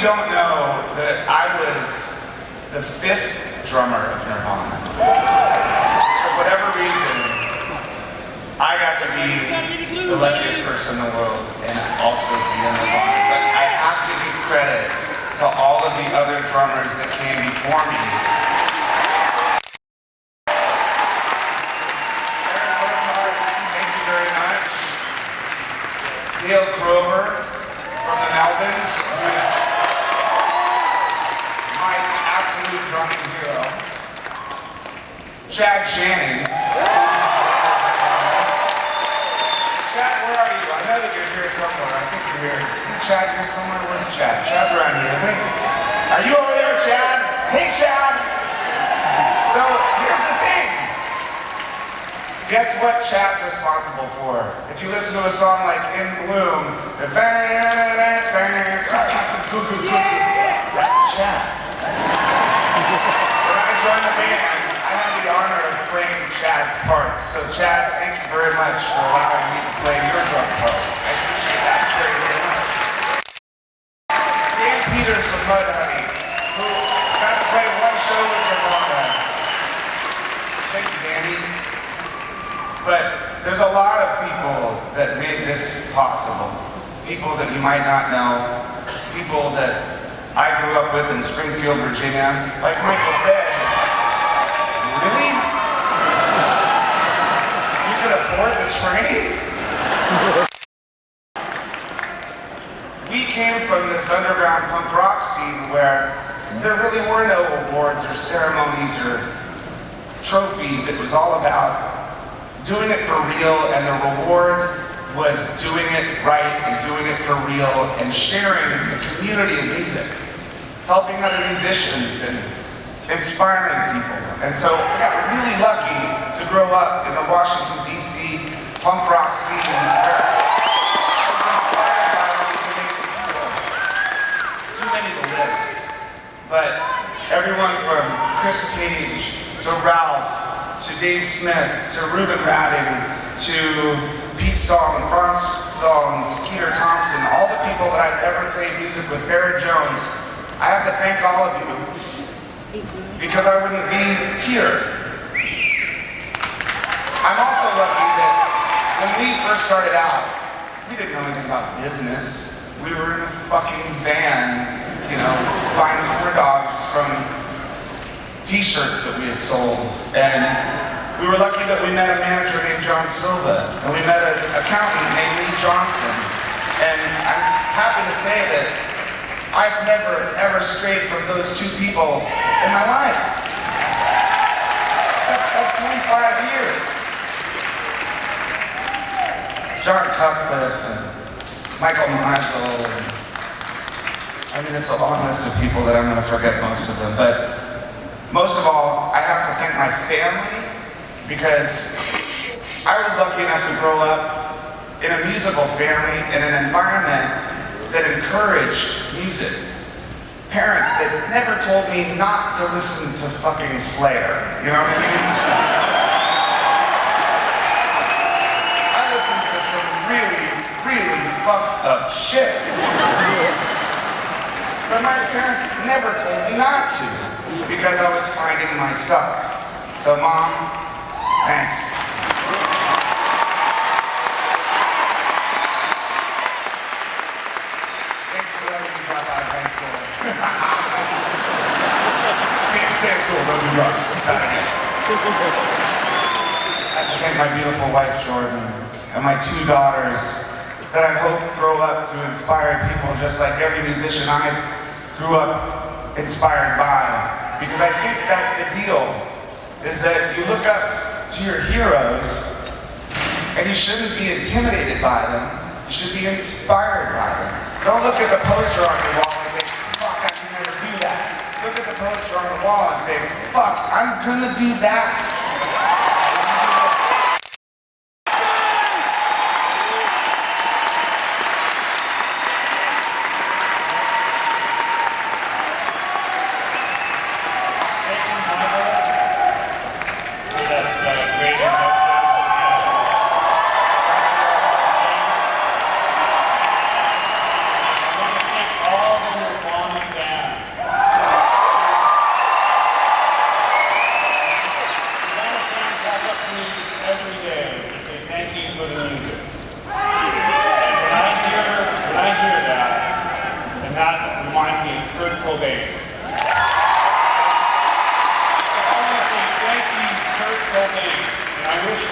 don't know that I was the 5th drummer of Nirvana. For whatever reason, I got to be the luckiest person in the world and also be in Nirvana. But I have to give credit to all of the other drummers that came before me. Aaron Burkhart, thank you very much. Dale Grover from the Melvins, who is my absolute drumming hero. Chad Channing. Chad, where are you? I know that you're here somewhere. I think you're here. Isn't Chad here somewhere? Where's Chad? Chad's around here, isn't he? Are you over there, Chad? Hey, Chad! So, here's the thing. Guess what Chad's responsible for? If you listen to a song like In Bloom, the that's Chad. When I joined the band, I had the honor of playing Chad's parts. So Chad, thank you very much for allowing me to play your drum parts. I appreciate that very, very much. Dan Peters from Mudhoney, who got to play one show with Nirvana. Thank you, Danny. But there's a lot of people that made this possible. People that you might not know. People that I grew up with in Springfield, Virginia. Like Michael said, really? You could afford the train? We came from this underground punk rock scene where there really were no awards or ceremonies or trophies. It was all about doing it for real, and the reward was doing it right and doing it for real and sharing the community of music, helping other musicians and inspiring people. And so I got really lucky to grow up in the Washington, D.C. punk rock scene where I was inspired by only too many people. Too many to list. But everyone from Chris Page to Ralph, to Dave Smith, to Ruben Radding, to Pete Stahl and Franz Stahl and Skeeter Thompson, all the people that I've ever played music with, Barrett Jones, I have to thank all of you because I wouldn't be here. I'm also lucky that when we first started out, we didn't know anything about business. We were in a fucking van, you know, buying corn dogs from t-shirts that we had sold, and we were lucky that we met a manager named John Silva, and we met an accountant named Lee Johnson, and I'm happy to say that I've never ever strayed from those two people in my life. That's like 25 years. John Cutcliffe and Michael Meisel, and I mean, it's a long list of people that I'm going to forget most of them, but most of all, I have to thank my family because I was lucky enough to grow up in a musical family in an environment that encouraged music. Parents that never told me not to listen to fucking Slayer, you know what I mean? I listened to some really, really fucked up shit. But my parents never told me not to, because I was finding myself. So Mom, thanks. Thanks for letting me drop out of high school. Can't stay at school, don't do drugs. It's bad again. I have to thank my beautiful wife, Jordan, and my 2 daughters that I hope grow up to inspire people just like every musician I grew up inspired by. Because I think that's the deal, is that you look up to your heroes and you shouldn't be intimidated by them, you should be inspired by them. Don't look at the poster on your wall and think, fuck, I can never do that. Look at the poster on the wall and think, fuck, I'm gonna do that.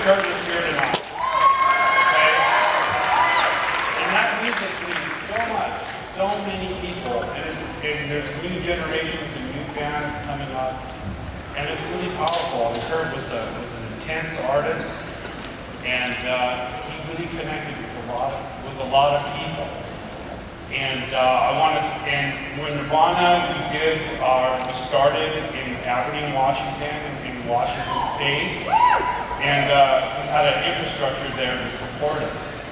Kurt is here tonight. Okay? And that music means so much to so many people, and there's new generations and new fans coming up, and it's really powerful. And Kurt was an intense artist, and he really connected with a lot of people. And when Nirvana, we started in Aberdeen, Washington, in Washington State, and we had an infrastructure there to support us.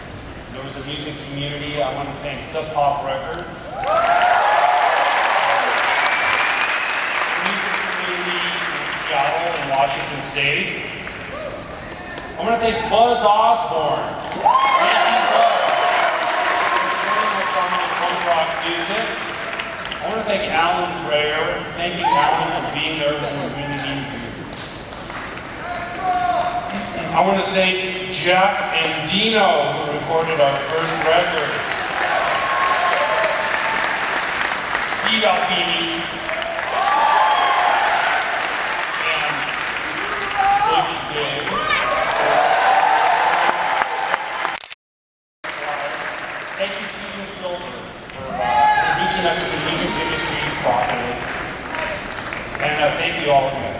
There was a music community. I want to thank Sub Pop Records. Music community in Seattle and Washington State. I want to thank Buzz Osborne. Thank you, Buzz, for joining us on the punk rock music. I want to thank Alan Dreyer. Thank you, Alan, for being there when we really needed you. I want to thank Jack and Dino, who recorded our first record. Steve Albini. And Butch Dig. Thank you, Susan Silver, for introducing us to the music industry properly. And thank you all again.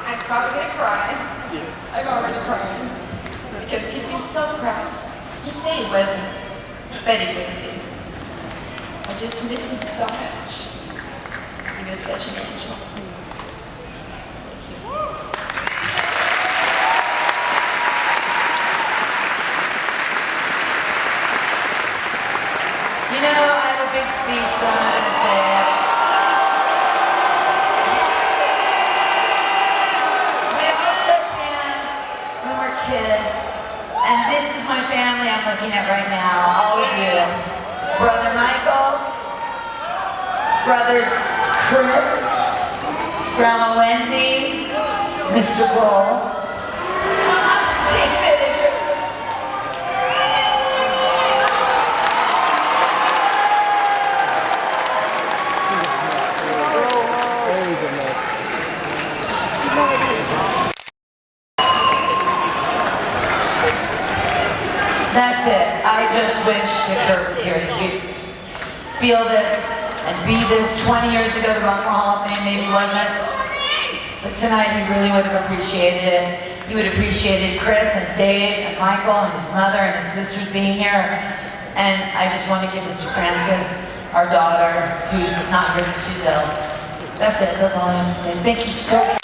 I'm probably gonna cry. I'm already crying. Because he'd be so proud. He'd say he wasn't, but he would be. I just miss him so much. He was such an angel. Thank you. You know, I have a big speech, but I'm not going to say it. We all started bands when we were kids, and this is my family I'm looking at right now, all of you. Brother Michael, Brother Chris, Grandma Wendy, Mr. Bull, David and Chris. That's it. I just wish that Kurt was here to feel this and be this. 20 years ago, the Rock and Roll Hall of Fame maybe wasn't. But tonight he really would have appreciated it. He would have appreciated Chris and Dave and Michael and his mother and his sisters being here. And I just want to give this to Frances, our daughter, who's not here because she's ill. That's it. That's all I have to say. Thank you so much.